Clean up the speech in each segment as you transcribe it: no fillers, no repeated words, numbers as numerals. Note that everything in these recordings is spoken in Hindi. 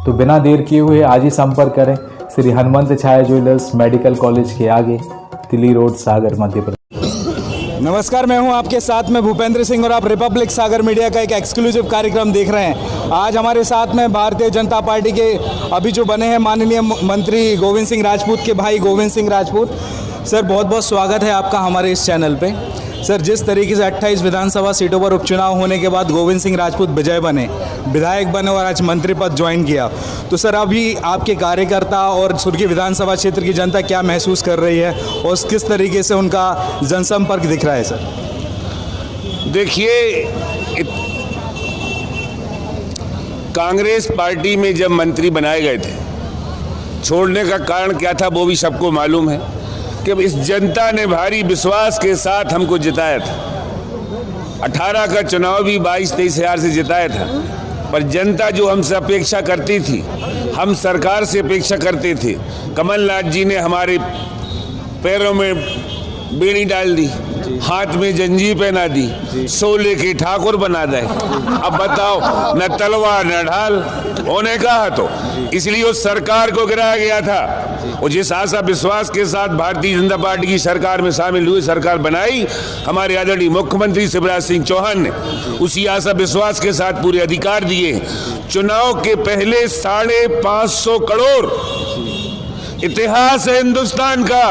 तो बिना देर किए हुए आज ही संपर्क करें श्री हनुमंत छाया ज्वेलर्स, मेडिकल कॉलेज के आगे, तिली रोड, सागर, मध्य प्रदेश। नमस्कार, मैं हूं आपके साथ में भूपेंद्र सिंह और आप रिपब्लिक सागर मीडिया का एक एक्सक्लूसिव कार्यक्रम देख रहे हैं। आज हमारे साथ में भारतीय जनता पार्टी के अभी जो बने हैं माननीय मंत्री गोविंद सिंह राजपूत के भाई गोविंद सिंह राजपूत। सर, बहुत बहुत स्वागत है आपका हमारे इस चैनल पे। सर, जिस तरीके से 28 विधानसभा सीटों पर उपचुनाव होने के बाद गोविंद सिंह राजपूत विजय बने, विधायक बने और आज मंत्री पद ज्वाइन किया, तो सर अभी आपके कार्यकर्ता और सुर्खी विधानसभा क्षेत्र की जनता क्या महसूस कर रही है और किस तरीके से उनका जनसंपर्क दिख रहा है? सर देखिए, कांग्रेस पार्टी में जब मंत्री बनाए गए थे, छोड़ने का कारण क्या था वो भी सबको मालूम है कि इस जनता ने भारी विश्वास के साथ हमको जिताया था। 18 का चुनाव भी 22-23 हज़ार से जिताया था, पर जनता जो हमसे अपेक्षा करती थी, हम सरकार से अपेक्षा करते थे। कमलनाथ जी ने हमारे पैरों में बेड़ी डाल दी, हाथ में जंजीर पहना दी, सोले के ठाकुर बना दे। अब बताओ, न तलवार न ढाल होने कहा, तो इसलिए उस सरकार को गिराया गया था। और जिस आशा विश्वास के साथ भारतीय जनता पार्टी की सरकार में शामिल हुए, सरकार बनाई हमारे आदरणीय मुख्यमंत्री शिवराज सिंह चौहान ने, उसी आशा विश्वास के साथ पूरे अधिकार दिए। चुनाव के पहले 550 करोड़ इतिहास है हिंदुस्तान का।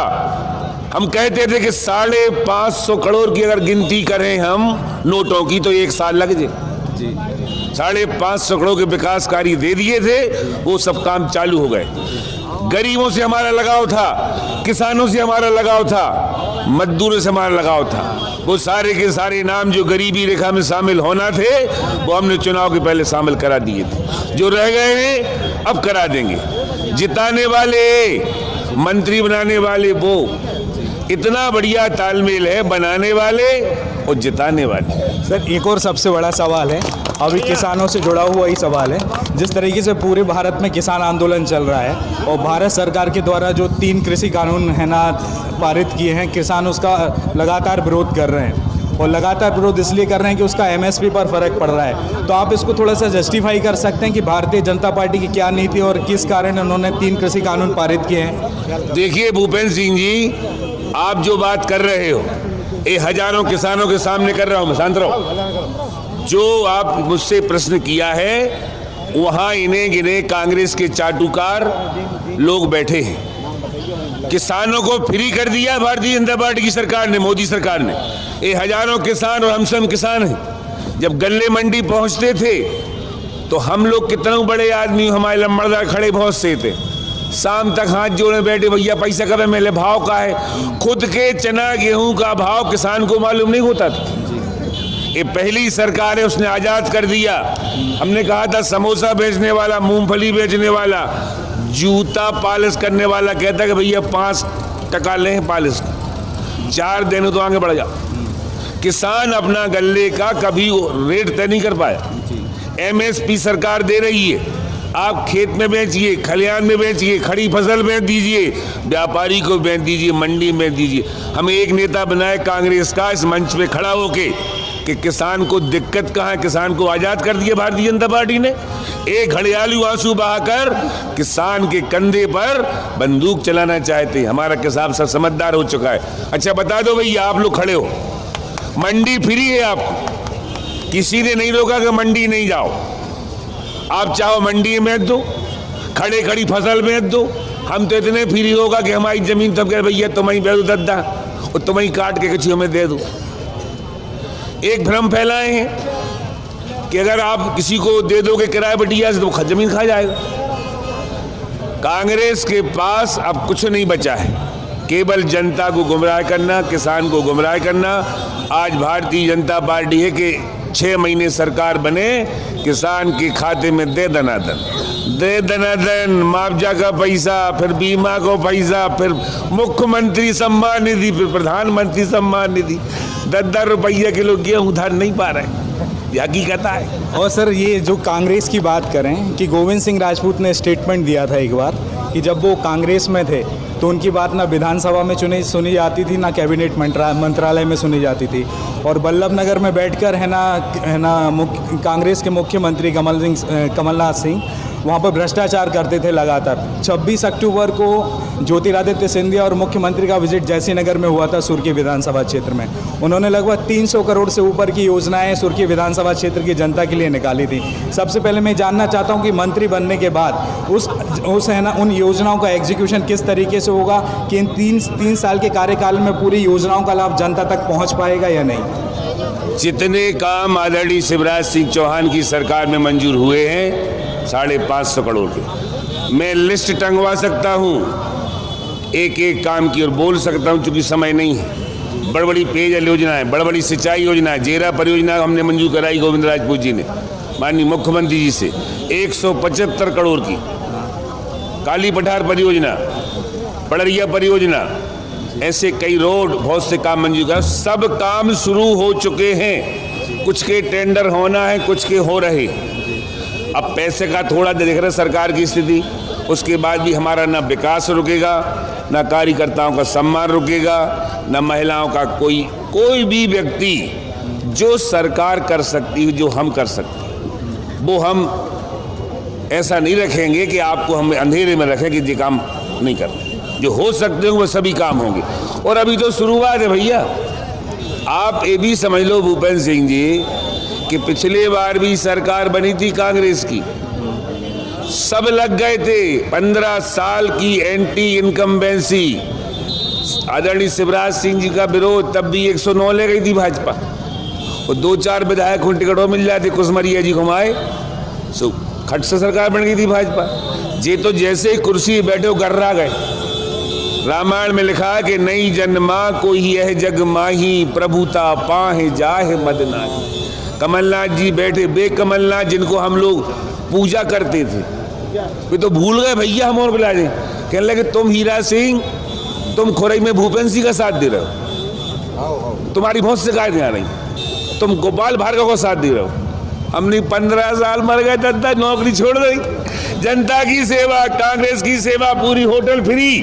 हम कहते थे कि 550 करोड़ की अगर गिनती करें हम नोटों की तो 1 साल लग जाए। 550 करोड़ के विकास कार्य दे दिए थे, वो सब काम चालू हो गए। गरीबों से हमारा लगाव था, किसानों से हमारा लगाव था, मजदूरों से हमारा लगाव था। वो सारे के सारे नाम जो गरीबी रेखा में शामिल होना थे, वो हमने चुनाव के पहले शामिल करा दिए थे। जो रह गए हैं अब करा देंगे। जिताने वाले, मंत्री बनाने वाले, वो इतना बढ़िया तालमेल है बनाने वाले और जिताने वाले। सर, एक और सबसे बड़ा सवाल है, अभी किसानों से जुड़ा हुआ ही सवाल है। जिस तरीके से पूरे भारत में किसान आंदोलन चल रहा है और भारत सरकार के द्वारा जो 3 कृषि कानून है ना पारित किए हैं, किसान उसका लगातार विरोध कर रहे हैं और लगातार विरोध इसलिए कर रहे हैं कि उसका MSP पर फर्क पड़ रहा है। तो आप इसको थोड़ा सा जस्टिफाई कर सकते हैं कि भारतीय जनता पार्टी की क्या नीति और किस कारण उन्होंने 3 कृषि कानून पारित किए हैं? देखिए भूपेंद्र सिंह जी, आप जो बात कर रहे हो ये हजारों किसानों के सामने कर रहा हूं मैं, शांत रहो। जो आप मुझसे प्रश्न किया है वहां इन्हें गिने कांग्रेस के चाटुकार लोग बैठे हैं। किसानों को फ्री कर दिया भारतीय जनता पार्टी की सरकार ने, मोदी सरकार ने। ये हजारों किसान और हम सब किसान हैं। जब गल्ले मंडी पहुंचते थे तो हम लोग कितने बड़े आदमी, हमारे लम्बड़दार खड़े पहुंचते थे, शाम तक हाथ जोड़े बैठे, भैया पैसा कब है, मेरे भाव का है। खुद के चना गेहूं का भाव किसान को मालूम नहीं होता था। ये पहली सरकार है, उसने आजाद कर दिया। हमने कहा था समोसा बेचने वाला, मूंगफली बेचने वाला, जूता पॉलिश करने वाला कहता कि भैया 5 टका लें पॉलिश का, 4 देने तो आगे बढ़ जाओ। किसान अपना गल्ले का कभी रेट तय नहीं कर पाया। MSP सरकार दे रही है, आप खेत में बेचिए, खलिहान में बेचिए, खड़ी फसल बेच दीजिए, व्यापारी को बेच दीजिए, मंडी में दीजिए। हम एक नेता बनाए कांग्रेस का इस मंच पे खड़ा होके कि किसान को दिक्कत कहाँ है, किसान को आजाद कर दिया भारतीय जनता पार्टी ने। एक घड़ियालू आंसू बहाकर किसान के कंधे पर बंदूक चलाना चाहते। हमारा किसान सब समझदार हो चुका है। अच्छा बता दो भैया, आप लोग खड़े हो, मंडी फ्री है आपको, किसी ने नहीं रोका कि मंडी नहीं जाओ। आप चाहो मंडी में बेच दो, खड़े खड़ी फसल बेच दो। हम तो इतने फ्री होगा कि हमारी जमीन तब कह भैया तुम्हें बेच दो दद्दा और तुम्हें काट के किसी हमें दे दो। एक भ्रम फैलाए हैं कि अगर आप किसी को दे दोगे किराए बटिया से तो जमीन खा जाएगा। कांग्रेस के पास अब कुछ नहीं बचा है, केवल जनता को गुमराह करना, किसान को गुमराह करना। आज भारतीय जनता पार्टी है कि 6 महीने सरकार बने, किसान के खाते में दे दनादन मुआवजा का पैसा, फिर बीमा को पैसा, फिर मुख्यमंत्री सम्मान निधि, फिर प्रधानमंत्री सम्मान निधि। 10 रुपये किलो गेहूं धान नहीं पा रहे, ये हकीकत है। और सर, ये जो कांग्रेस की बात करें कि गोविंद सिंह राजपूत ने स्टेटमेंट दिया था एक बार कि जब वो कांग्रेस में थे तो उनकी बात ना विधानसभा में सुनी जाती थी, ना कैबिनेट मंत्रालय में सुनी जाती थी। और बल्लभ नगर में बैठकर है ना कांग्रेस के मुख्यमंत्री कमलनाथ सिंह वहाँ पर भ्रष्टाचार करते थे लगातार। 26 अक्टूबर को ज्योतिरादित्य सिंधिया और मुख्यमंत्री का विजिट जयसिंहनगर में हुआ था सुर्की विधानसभा क्षेत्र में। उन्होंने लगभग 300 करोड़ से ऊपर की योजनाएं सुर्की विधानसभा क्षेत्र की जनता के लिए निकाली थी। सबसे पहले मैं जानना चाहता हूं कि मंत्री बनने के बाद उन योजनाओं का एग्जीक्यूशन किस तरीके से होगा कि इन तीन साल के कार्यकाल में पूरी योजनाओं का लाभ जनता तक पहुंच पाएगा या नहीं? जितने काम आदरणीय शिवराज सिंह चौहान की सरकार में मंजूर हुए हैं 550 करोड़ के, मैं लिस्ट टंगवा सकता हूं, एक एक काम की और बोल सकता हूं, चूंकि समय नहीं है। बड़ी बड़ी पेयजल योजनाएं, बड़ी बड़ी सिंचाई योजनाएं, जेरा परियोजना हमने मंजूर कराई गोविंद राजपूत जी ने माननीय मुख्यमंत्री जी से 175 करोड़ की। काली पठार परियोजना, पड़रिया परियोजना, ऐसे कई रोड, बहुत से काम मंजूर कर, सब काम शुरू हो चुके हैं। कुछ के टेंडर होना है, कुछ के हो रहे। अब पैसे का थोड़ा देख रहे सरकार की स्थिति, उसके बाद भी हमारा ना विकास रुकेगा, ना कार्यकर्ताओं का सम्मान रुकेगा, ना महिलाओं का कोई भी व्यक्ति जो सरकार कर सकती है, जो हम कर सकते हैं, वो हम ऐसा नहीं रखेंगे कि आपको हम अंधेरे में रखें कि ये काम नहीं करते। जो हो सकते हैं वो सभी काम होंगे। और अभी तो शुरुआत है भैया। आप ये भी समझ लो भूपेंद्र सिंह जी कि पिछले बार भी सरकार बनी थी कांग्रेस की, सब लग गए थे। 15 साल की एंटी इनकम्बेंसी, आदरणीय शिवराज सिंह जी का विरोध, तब भी 109 ले गई थी भाजपा। और 2-4 विधायक उन टिकटों मिल जाते, कुसमरिया जी घुमाए, सो खट से सरकार बन गई थी भाजपा। ये तो जैसे ही कुर्सी बैठे गर्रा गए। रामायण में लिखा है कि नई जन्मा कोई यह जग माही, प्रभुता पाहे जाहे मद नाही। कमलनाथ जी बैठे, बेकमलनाथ जिनको हम लोग पूजा करते थे, वे तो भूल गए भैया हम और बुला दें। कहने लगे तुम हीरा सिंह, तुम खुरई में भूपेंद्र सिंह का साथ दे रहे हो, तुम्हारी बहुत शिकायतें आ रही, तुम गोपाल भार्गव को साथ दे रहे हो। हमने 15 साल मर गए, जनता नौकरी छोड़ दी। जनता की सेवा, कांग्रेस की सेवा, पूरी होटल फ्री,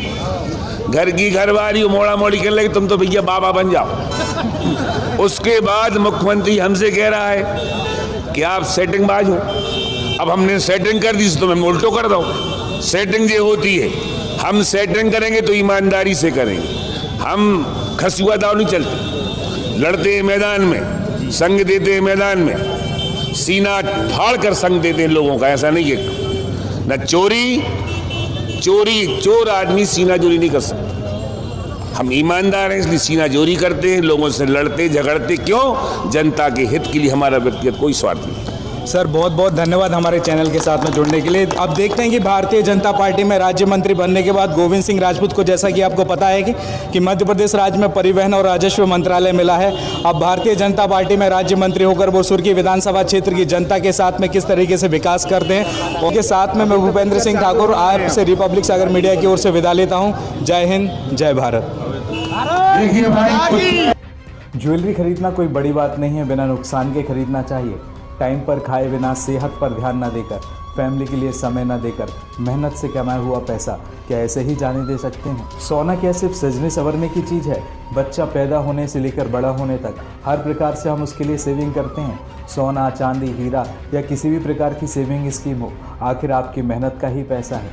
घर की घरवाली मोड़ा मोड़ी करने लगे, तुम तो भैया बाबा बन जाओ। उसके बाद मुख्यमंत्री हमसे कह रहा है कि आप सेटिंग बाज हो। अब हमने सेटिंग कर दी तो मैं उल्टो कर दो। सेटिंग जो होती है, हम सेटिंग करेंगे तो ईमानदारी से करेंगे। हम खसुआ दाव नहीं चलते, लड़ते हैं मैदान में, संग देते हैं मैदान में, सीना फाड़ कर संग देते हैं लोगों का। ऐसा नहीं है न चोर आदमी सीना चोरी नहीं कर सकता। हम ईमानदार हैं इसलिए सीना चोरी करते हैं, लोगों से लड़ते झगड़ते। क्यों? जनता के हित के लिए, हमारा व्यक्तिगत कोई स्वार्थ नहीं। सर बहुत बहुत धन्यवाद हमारे चैनल के साथ में जुड़ने के लिए। अब देखते हैं कि भारतीय जनता पार्टी में राज्य मंत्री बनने के बाद गोविंद सिंह राजपूत को, जैसा कि आपको पता है कि मध्य प्रदेश राज्य में परिवहन और राजस्व मंत्रालय मिला है। अब भारतीय जनता पार्टी में राज्य मंत्री होकर वो सुर्की विधानसभा क्षेत्र की जनता के साथ में किस तरीके से विकास करते हैं। उनके साथ में मैं भूपेंद्र सिंह ठाकुर आपसे रिपब्लिक सागर मीडिया की ओर से विदा लेता हूँ। जय हिंद, जय भारत। ज्वेलरी खरीदना कोई बड़ी बात नहीं है, बिना नुकसान के खरीदना चाहिए। टाइम पर खाए बिना, सेहत पर ध्यान न देकर, फैमिली के लिए समय न देकर, मेहनत से कमाया हुआ पैसा क्या ऐसे ही जाने दे सकते हैं? सोना क्या सिर्फ सजने संवरने की चीज़ है? बच्चा पैदा होने से लेकर बड़ा होने तक हर प्रकार से हम उसके लिए सेविंग करते हैं। सोना, चांदी, हीरा या किसी भी प्रकार की सेविंग स्कीम हो, आखिर आपकी मेहनत का ही पैसा है।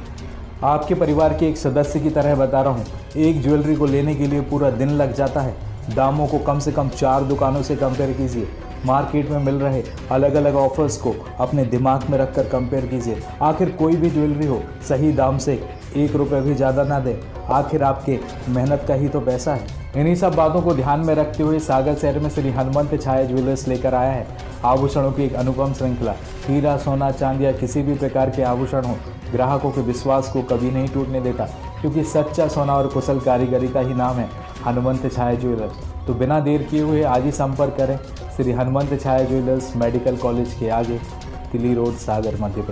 आपके परिवार के एक सदस्य की तरह बता रहा हूँ, एक ज्वेलरी को लेने के लिए पूरा दिन लग जाता है। दामों को कम से कम 4 दुकानों से कंपेयर कीजिए। मार्केट में मिल रहे अलग अलग ऑफर्स को अपने दिमाग में रखकर कंपेयर कीजिए। आखिर कोई भी ज्वेलरी हो, सही दाम से 1 रुपये भी ज़्यादा ना दे, आखिर आपके मेहनत का ही तो पैसा है। इन्हीं सब बातों को ध्यान में रखते हुए सागर शहर में श्री हनुमंत छाया ज्वेलर्स लेकर आया है आभूषणों की एक अनुपम श्रृंखला। हीरा, सोना, चांदी या किसी भी प्रकार के आभूषण हो, ग्राहकों के विश्वास को कभी नहीं टूटने देता, क्योंकि सच्चा सोना और कुशल कारीगरी का ही नाम है हनुमंत छाया ज्वेलर्स। तो बिना देर किए हुए आज ही संपर्क करें श्री हनुमंत छाया ज्वेलर्स, मेडिकल कॉलेज के आगे, तिली रोड, सागर, मध्य प्रदेश।